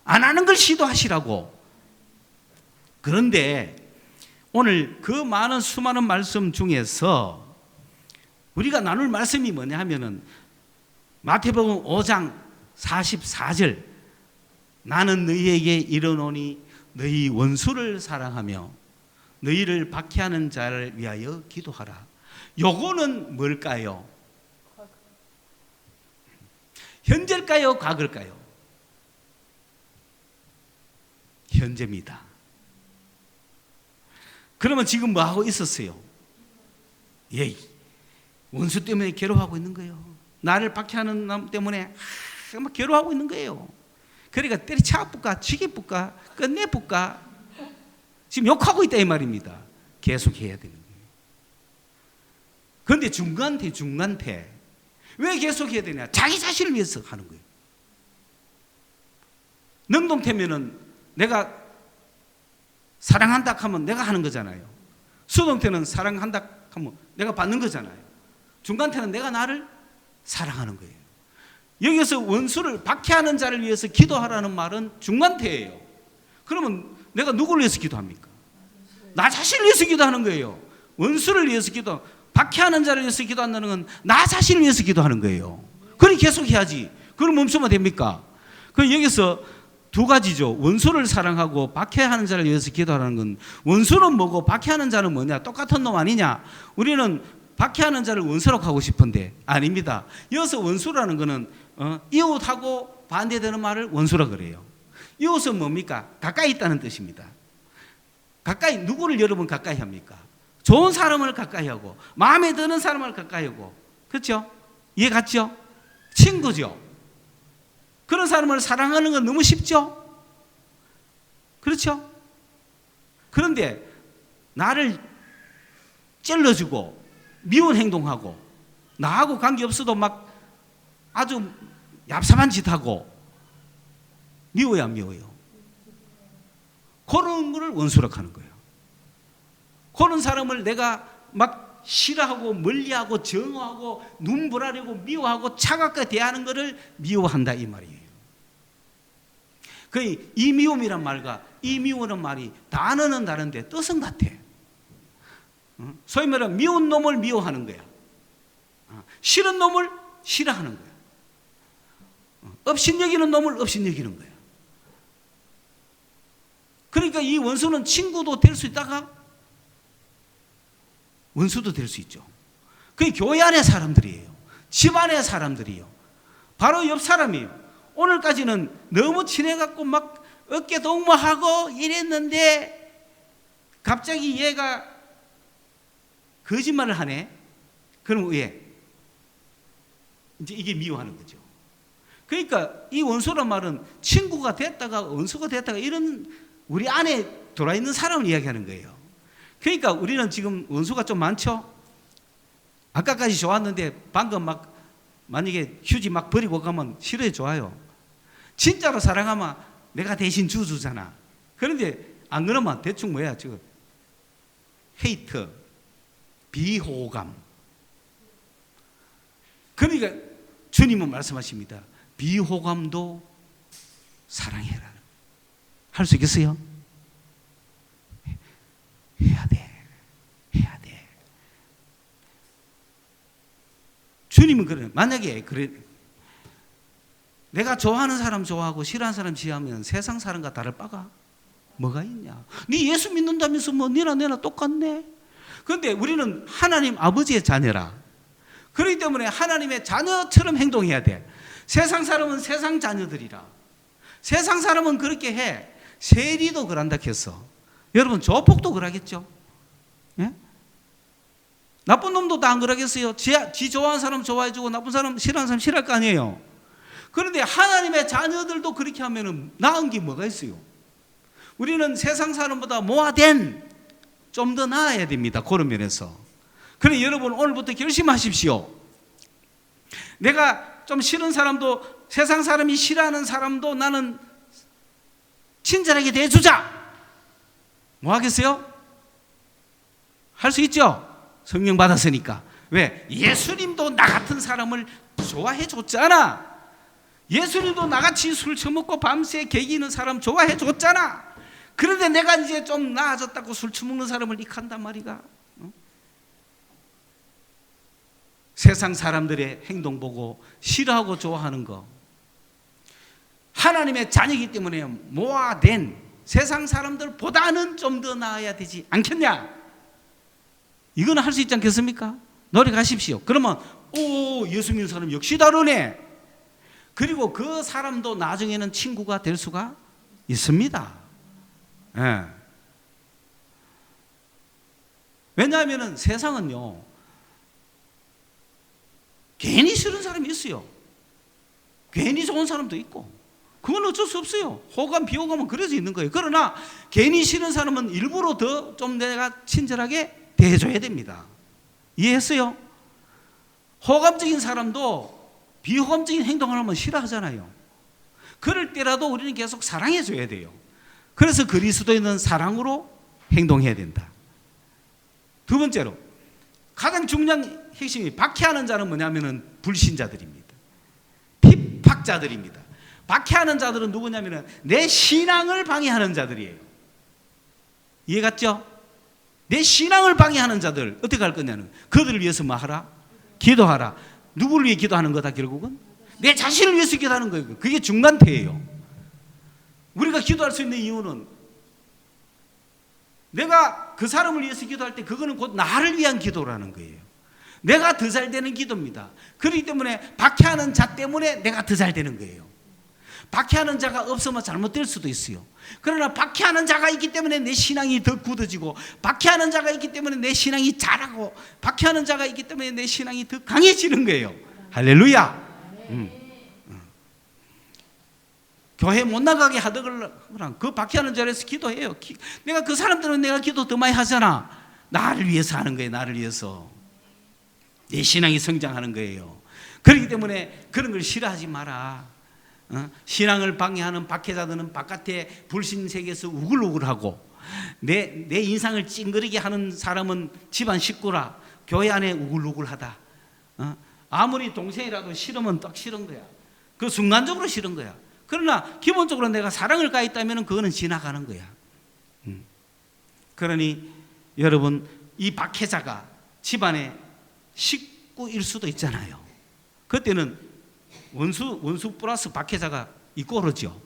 안 하는 걸 시도하시라고. 그런데 오늘 그 많은 수많은 말씀 중에서 우리가 나눌 말씀이 뭐냐 하면은 마태복음 5장 44절 나는 너희에게 이르노니 너희 원수를 사랑하며 너희를 박해하는 자를 위하여 기도하라. 요거는 뭘까요? 현재일까요? 과거일까요? 현재입니다. 그러면 지금 뭐 하고 있었어요? 원수 때문에 괴로워하고 있는 거예요. 나를 박해하는 남 때문에 막 괴로워하고 있는 거예요. 그러니까 때려치워볼까? 죽여볼까? 끝내볼까? 지금 욕하고 있다 이 말입니다. 계속 해야 되는 거예요. 그런데 중간태 왜 계속해야 되냐? 자기 자신을 위해서 하는 거예요. 능동태면은 내가 사랑한다 하면 내가 하는 거잖아요. 수동태는 사랑한다 하면 내가 받는 거잖아요. 중간태는 내가 나를 사랑하는 거예요. 여기서 원수를 박해하는 자를 위해서 기도하라는 말은 중간태예요. 그러면 내가 누구를 위해서 기도합니까? 나 자신을 위해서 기도하는 거예요. 원수를 위해서 박해하는 자를 위해서 기도한다는 건 나 자신을 위해서 기도하는 거예요. 그걸 계속 해야지. 그걸 멈추면 됩니까? 그럼 여기서 두 가지죠. 원수를 사랑하고 박해하는 자를 위해서 기도하는 건, 원수는 뭐고 박해하는 자는 뭐냐? 똑같은 놈 아니냐? 우리는 박해하는 자를 원수라고 하고 싶은데 아닙니다. 이어서 원수라는 거는 이웃하고 반대되는 말을 원수라 그래요. 이웃은 뭡니까? 가까이 있다는 뜻입니다. 가까이, 누구를 여러분 가까이 합니까? 좋은 사람을 가까이 하고 마음에 드는 사람을 가까이 하고, 그렇죠? 이해 갔죠? 친구죠. 그런 사람을 사랑하는 건 너무 쉽죠? 그렇죠? 그런데 나를 찔러주고 미운 행동하고 나하고 관계없어도 막 아주 얍삽한 짓 하고, 미워요 안 미워요? 그런 거를 원수라고 하는 거예요. 그런 사람을 내가 막 싫어하고 멀리하고 정오하고 눈보라리고 미워하고 차갑게 대하는 것을 미워한다 이 말이에요. 이 미움이란 말과 이 미워는 말이 단어는 다른데 뜻은 같아. 소위 말하면 미운 놈을 미워하는 거야. 싫은 놈을 싫어하는 거야. 업신여기는 놈을 업신여기는 거야. 그러니까 이 원수는 친구도 될 수 있다가 원수도 될 수 있죠. 그게 교회 안의 사람들이에요. 집 안의 사람들이에요. 바로 옆 사람이에요. 오늘까지는 너무 친해갖고 막 어깨 동무하고 이랬는데 갑자기 얘가 거짓말을 하네. 그럼 왜? 이제 이게 미워하는 거죠. 그러니까 이 원수란 말은 친구가 됐다가 원수가 됐다가 이런 우리 안에 들어있는 사람을 이야기하는 거예요. 그러니까 우리는 지금 원수가 좀 많죠? 아까까지 좋았는데 방금 막 만약에 휴지 막 버리고 가면 싫어해 좋아요. 진짜로 사랑하면 내가 대신 주잖아. 그런데 안 그러면 대충 뭐야? 지금 헤이트, 비호감. 그러니까 주님은 말씀하십니다. 비호감도 사랑해라. 할 수 있겠어요? 해야 돼. 주님은 그래요. 만약에 그래, 내가 좋아하는 사람 좋아하고 싫어하는 사람 싫어하면 세상 사람과 다를 바가 뭐가 있냐? 네 예수 믿는다면서 뭐 너나 내나 똑같네. 그런데 우리는 하나님 아버지의 자녀라. 그렇기 때문에 하나님의 자녀처럼 행동해야 돼. 세상 사람은 세상 자녀들이라. 세상 사람은 그렇게 해. 세리도 그런다 했어. 여러분 조폭도 그러겠죠? 예? 나쁜 놈도 다 안 그러겠어요? 지 좋아하는 사람 좋아해주고 나쁜 사람 싫어하는 사람 싫어할 거 아니에요? 그런데 하나님의 자녀들도 그렇게 하면 나은 게 뭐가 있어요? 우리는 세상 사람보다 모아된 좀 더 나아야 됩니다. 그런 면에서. 그래 여러분 오늘부터 결심하십시오. 내가 좀 싫은 사람도 세상 사람이 싫어하는 사람도 나는 친절하게 대해주자. 뭐 하겠어요? 할 수 있죠? 성령 받았으니까. 왜? 예수님도 나 같은 사람을 좋아해 줬잖아. 예수님도 나같이 술 처먹고 밤새 개기는 사람 좋아해 줬잖아. 그런데 내가 이제 좀 나아졌다고 술 처먹는 사람을 익한단 말이가. 세상 사람들의 행동 보고 싫어하고 좋아하는 거. 하나님의 자녀이기 때문에 모아된 세상 사람들보다는 좀 더 나아야 되지 않겠냐? 이거는 할 수 있지 않겠습니까? 노력하십시오. 그러면 예수 믿는 사람 역시 다르네. 그리고 그 사람도 나중에는 친구가 될 수가 있습니다. 예. 왜냐하면 세상은요 괜히 싫은 사람이 있어요. 괜히 좋은 사람도 있고. 그건 어쩔 수 없어요. 호감 비호감은 그래서 있는 거예요. 그러나 괜히 싫은 사람은 일부러 더 좀 내가 친절하게 대해줘야 됩니다. 이해했어요? 호감적인 사람도 비호감적인 행동을 하면 싫어하잖아요. 그럴 때라도 우리는 계속 사랑해 줘야 돼요. 그래서 그리스도인은 사랑으로 행동해야 된다. 두 번째로 가장 중요한 핵심이 박해하는 자는 뭐냐면은 불신자들입니다. 핍박자들입니다. 박해하는 자들은 누구냐면은 내 신앙을 방해하는 자들이에요. 이해 갔죠? 내 신앙을 방해하는 자들 어떻게 할 거냐는 그들을 위해서 뭐 하라? 기도하라. 누구를 위해 기도하는 거다 결국은? 내 자신을 위해서 기도하는 거예요. 그게 중간태예요. 우리가 기도할 수 있는 이유는 내가 그 사람을 위해서 기도할 때 그거는 곧 나를 위한 기도라는 거예요. 내가 더 잘 되는 기도입니다. 그렇기 때문에 박해하는 자 때문에 내가 더 잘 되는 거예요. 박해하는 자가 없으면 잘못될 수도 있어요. 그러나 박해하는 자가 있기 때문에 내 신앙이 더 굳어지고, 박해하는 자가 있기 때문에 내 신앙이 자라고, 박해하는 자가 있기 때문에 내 신앙이 더 강해지는 거예요. 할렐루야. 교회 못 나가게 하더라. 그 박해하는 자리에서 기도해요. 내가 그 사람 때문에 내가 기도 더 많이 하잖아. 나를 위해서 하는 거예요. 나를 위해서. 내 신앙이 성장하는 거예요. 그렇기 때문에 그런 걸 싫어하지 마라. 신앙을 방해하는 박해자들은 바깥에 불신 세계에서 우글우글하고, 내 인상을 찡그리게 하는 사람은 집안 식구라 교회 안에 우글우글하다. 아무리 동생이라도 싫으면 딱 싫은 거야. 그 순간적으로 싫은 거야. 그러나 기본적으로 내가 사랑을 가했다면 그거는 지나가는 거야. 그러니 여러분, 이 박해자가 집안의 식구일 수도 있잖아요. 그때는 원수 플러스 박해자가 있고 그러죠.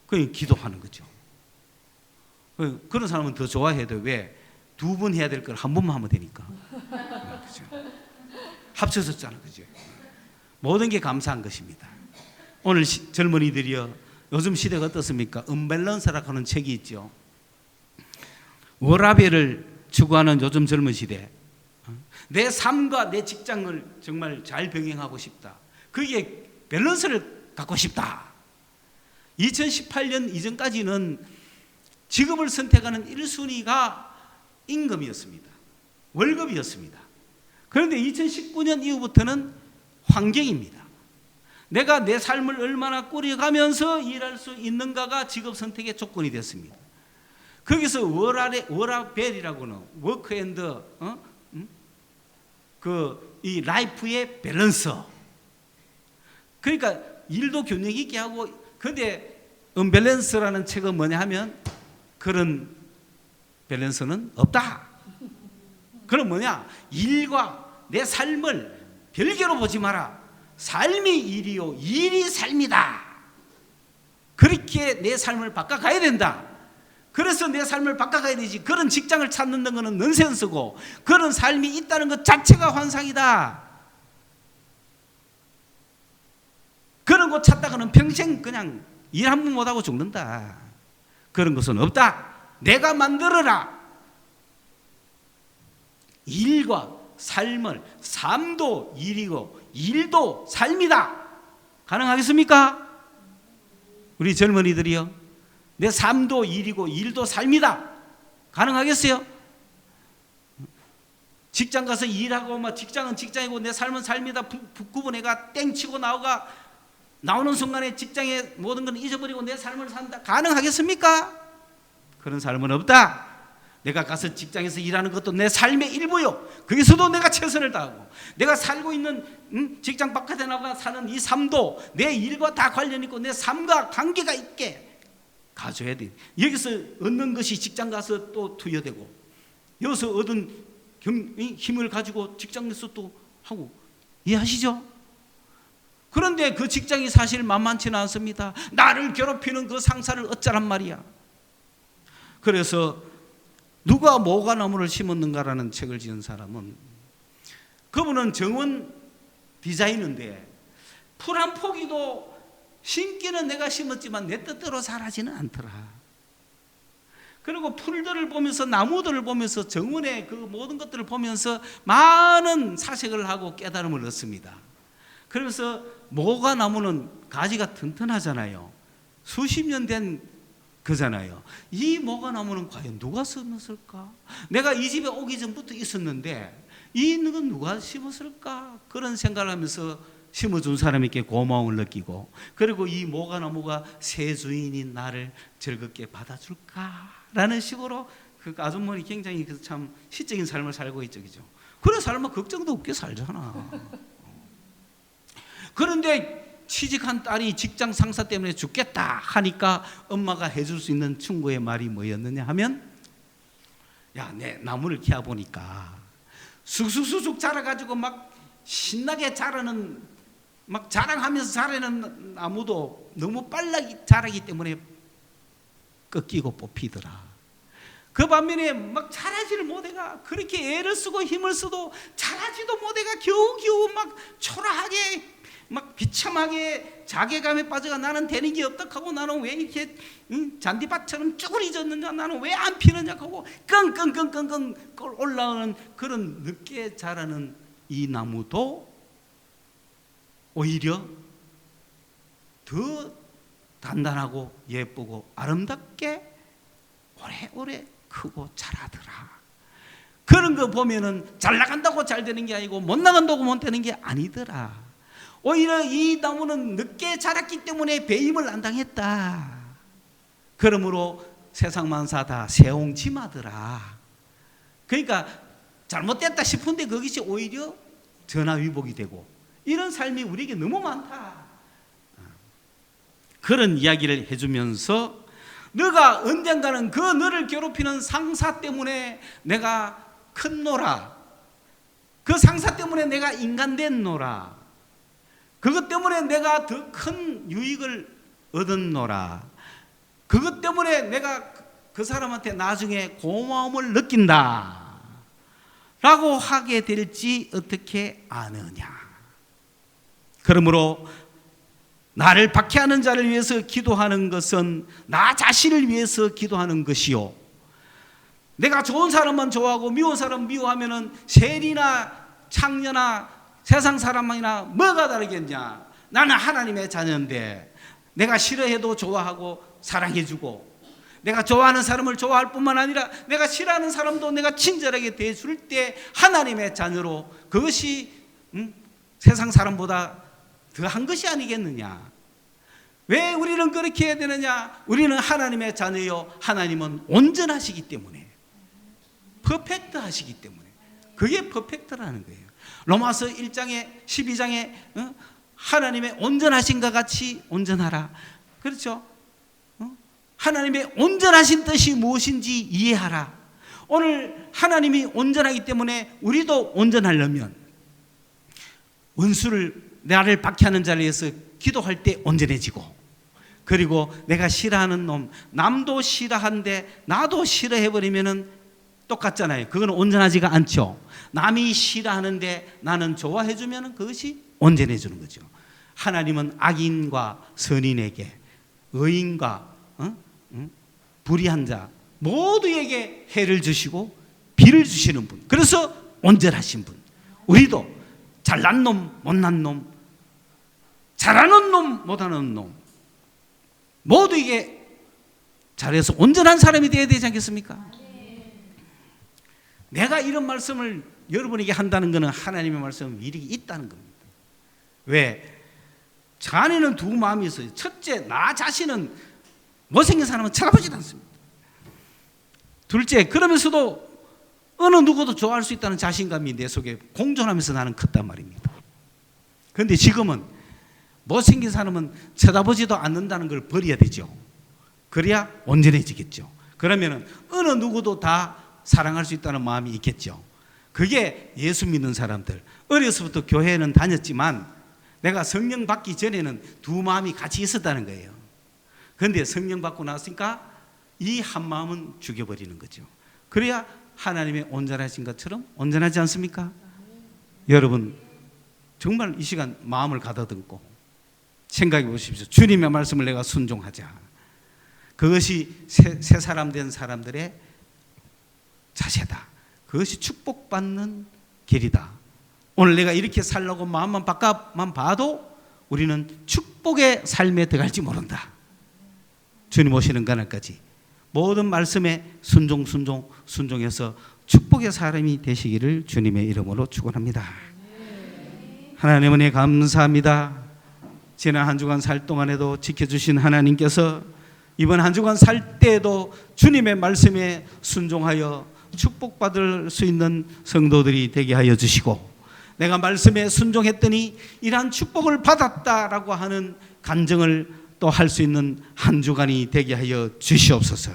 그냥 기도하는 거죠. 그런 사람은 더 좋아해야 돼. 왜? 두 번 해야 될 걸 한 번만 하면 되니까. 그죠? 합쳐졌잖아. 그죠? 모든 게 감사한 것입니다. 오늘 젊은이들이요, 요즘 시대가 어떻습니까? 언밸런스라고 하는 책이 있죠. 워라밸을 추구하는 요즘 젊은 시대. 내 삶과 내 직장을 정말 잘 병행하고 싶다. 그게 밸런스를 갖고 싶다. 2018년 이전까지는 직업을 선택하는 1순위가 임금이었습니다. 월급이었습니다. 그런데 2019년 이후부터는 환경입니다. 내가 내 삶을 얼마나 꾸려가면서 일할 수 있는가가 직업 선택의 조건이 됐습니다. 거기서 워라밸이라고는 워크 앤드 이 라이프의 밸런스. 그러니까 일도 균형 있게 하고, 근데 언밸런스라는 책은 뭐냐 하면 그런 밸런스는 없다. 그럼 뭐냐? 일과 내 삶을 별개로 보지 마라. 삶이 일이요, 일이 삶이다. 그렇게 내 삶을 바꿔가야 된다. 그래서 내 삶을 바꿔가야 되지. 그런 직장을 찾는 것은 넌센스고, 그런 삶이 있다는 것 자체가 환상이다. 그런 거 찾다가는 평생 그냥 일 한 번 못하고 죽는다. 그런 것은 없다. 내가 만들어라. 일과 삶을, 삶도 일이고 일도 삶이다. 가능하겠습니까? 우리 젊은이들이요, 내 삶도 일이고 일도 삶이다. 가능하겠어요? 직장 가서 일하고 막 직장은 직장이고 내 삶은 삶이다 구분해가 땡치고 나오는 순간에 직장의 모든 건 잊어버리고 내 삶을 산다. 가능하겠습니까? 그런 삶은 없다. 내가 가서 직장에서 일하는 것도 내 삶의 일부요. 거기서도 내가 최선을 다하고, 내가 살고 있는 직장 바깥에 나가 사는 이 삶도 내 일과 다 관련 있고 내 삶과 관계가 있게 가져야 돼. 여기서 얻는 것이 직장 가서 또 투여되고, 여기서 얻은 힘을 가지고 직장에서 또 하고. 이해하시죠? 그런데 그 직장이 사실 만만치는 않습니다. 나를 괴롭히는 그 상사를 어쩌란 말이야. 그래서 누가 모과나무를 심었는가라는 책을 지은 사람은, 그분은 정원 디자이너인데 풀 한 포기도 심기는 내가 심었지만 내 뜻대로 자라지는 않더라. 그리고 풀들을 보면서, 나무들을 보면서, 정원의 그 모든 것들을 보면서 많은 사색을 하고 깨달음을 얻습니다. 그러면서 모과나무는 가지가 튼튼하잖아요. 수십 년 된 거잖아요. 이 모과나무는 과연 누가 심었을까? 내가 이 집에 오기 전부터 있었는데 이건 누가 심었을까? 그런 생각을 하면서 심어준 사람에게 고마움을 느끼고, 그리고 이 모가나무가 새 주인인 나를 즐겁게 받아줄까라는 식으로 그 아주머니 굉장히 참 시적인 삶을 살고 있죠, 그죠? 그런 삶은 걱정도 없게 살잖아. 그런데 취직한 딸이 직장 상사 때문에 죽겠다 하니까 엄마가 해줄 수 있는 충고의 말이 뭐였느냐 하면, 야, 내 나무를 키워 보니까 쑥쑥쑥쑥 자라가지고 막 신나게 자라는, 막 자랑하면서 자라는 나무도 너무 빨리 자라기 때문에 꺾이고 뽑히더라. 그 반면에 막 자라지를 못해가, 그렇게 애를 쓰고 힘을 써도 자라지도 못해가 겨우겨우 막 초라하게 막 비참하게 자괴감에 빠져가, 나는 되는 게 없다고, 나는 왜 이렇게 잔디밭처럼 쭈그리졌느냐, 나는 왜 안 피느냐 하고 끙끙끙끙끙 올라오는 그런 늦게 자라는 이 나무도 오히려 더 단단하고 예쁘고 아름답게 오래오래 크고 자라더라. 그런 거 보면은 잘 나간다고 잘 되는 게 아니고 못 나간다고 못 되는 게 아니더라. 오히려 이 나무는 늦게 자랐기 때문에 배임을 안 당했다. 그러므로 세상만 사다 세옹지마더라. 그러니까 잘못됐다 싶은데 그것이 오히려 전화위복이 되고, 이런 삶이 우리에게 너무 많다. 그런 이야기를 해주면서, 너가 언젠가는 그 너를 괴롭히는 상사 때문에 내가 컸노라. 그 상사 때문에 내가 인간된 노라. 그것 때문에 내가 더 큰 유익을 얻었노라. 그것 때문에 내가 그 사람한테 나중에 고마움을 느낀다 라고 하게 될지 어떻게 아느냐. 그러므로 나를 박해하는 자를 위해서 기도하는 것은 나 자신을 위해서 기도하는 것이요, 내가 좋은 사람만 좋아하고 미운 사람 미워하면은 세리나 창녀나 세상 사람이나 뭐가 다르겠냐. 나는 하나님의 자녀인데 내가 싫어해도 좋아하고 사랑해주고, 내가 좋아하는 사람을 좋아할 뿐만 아니라 내가 싫어하는 사람도 내가 친절하게 대해줄 때 하나님의 자녀로, 그것이 세상 사람보다 더한 것이 아니겠느냐. 왜 우리는 그렇게 해야 되느냐? 우리는 하나님의 자녀요, 하나님은 온전하시기 때문에, 퍼펙트 하시기 때문에. 그게 퍼펙트라는 거예요. 로마서 1장에 12장에 하나님의 온전하신과 같이 온전하라. 그렇죠? 하나님의 온전하신 뜻이 무엇인지 이해하라. 오늘 하나님이 온전하기 때문에 우리도 온전하려면 원수를, 나를 박해하는 자를 위해서 기도할 때 온전해지고, 그리고 내가 싫어하는 놈, 남도 싫어하는데 나도 싫어해버리면 똑같잖아요. 그건 온전하지가 않죠. 남이 싫어하는데 나는 좋아해주면 그것이 온전해지는 거죠. 하나님은 악인과 선인에게, 의인과 불의한 자 모두에게 해를 주시고 비를 주시는 분, 그래서 온전하신 분. 우리도 잘난 놈, 못난 놈, 잘하는 놈, 못하는 놈 모두에게 잘해서 온전한 사람이 되어야 되지 않겠습니까? 내가 이런 말씀을 여러분에게 한다는 것은 하나님의 말씀 일이 있다는 겁니다. 왜? 저 안에는 두 마음이 있어요. 첫째, 나 자신은 못생긴 사람은 쳐다보지도 않습니다. 둘째, 그러면서도 어느 누구도 좋아할 수 있다는 자신감이 내 속에 공존하면서 나는 컸단 말입니다. 그런데 지금은 못생긴 사람은 쳐다보지도 않는다는 걸 버려야 되죠. 그래야 온전해지겠죠. 그러면 어느 누구도 다 사랑할 수 있다는 마음이 있겠죠. 그게 예수 믿는 사람들. 어려서부터 교회는 다녔지만 내가 성령 받기 전에는 두 마음이 같이 있었다는 거예요. 그런데 성령 받고 나왔으니까 이 한 마음은 죽여버리는 거죠. 그래야 하나님의 온전하신 것처럼 온전하지 않습니까? 여러분, 정말 이 시간 마음을 가다듬고 생각해 보십시오. 주님의 말씀을 내가 순종하자. 그것이 새 사람 된 사람들의 자세다. 그것이 축복받는 길이다. 오늘 내가 이렇게 살려고 마음만 바깥만 봐도 우리는 축복의 삶에 들어갈지 모른다. 주님 오시는 그날까지 모든 말씀에 순종해서 축복의 사람이 되시기를 주님의 이름으로 축원합니다. 하나님 은혜 감사합니다. 지난 한 주간 살 동안에도 지켜주신 하나님께서 이번 한 주간 살 때에도 주님의 말씀에 순종하여 축복받을 수 있는 성도들이 되게 하여 주시고, 내가 말씀에 순종했더니 이러한 축복을 받았다라고 하는 간증을 또 할 수 있는 한 주간이 되게 하여 주시옵소서.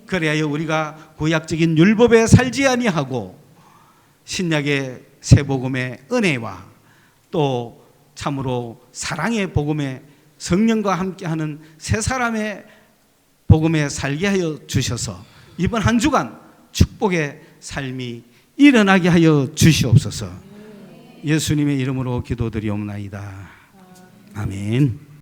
그래야 우리가 구약적인 율법에 살지 아니하고 신약의 새 복음의 은혜와 또 참으로 사랑의 복음에 성령과 함께하는 새 사람의 복음에 살게 하여 주셔서 이번 한 주간 축복의 삶이 일어나게 하여 주시옵소서. 예수님의 이름으로 기도드리옵나이다. 아멘.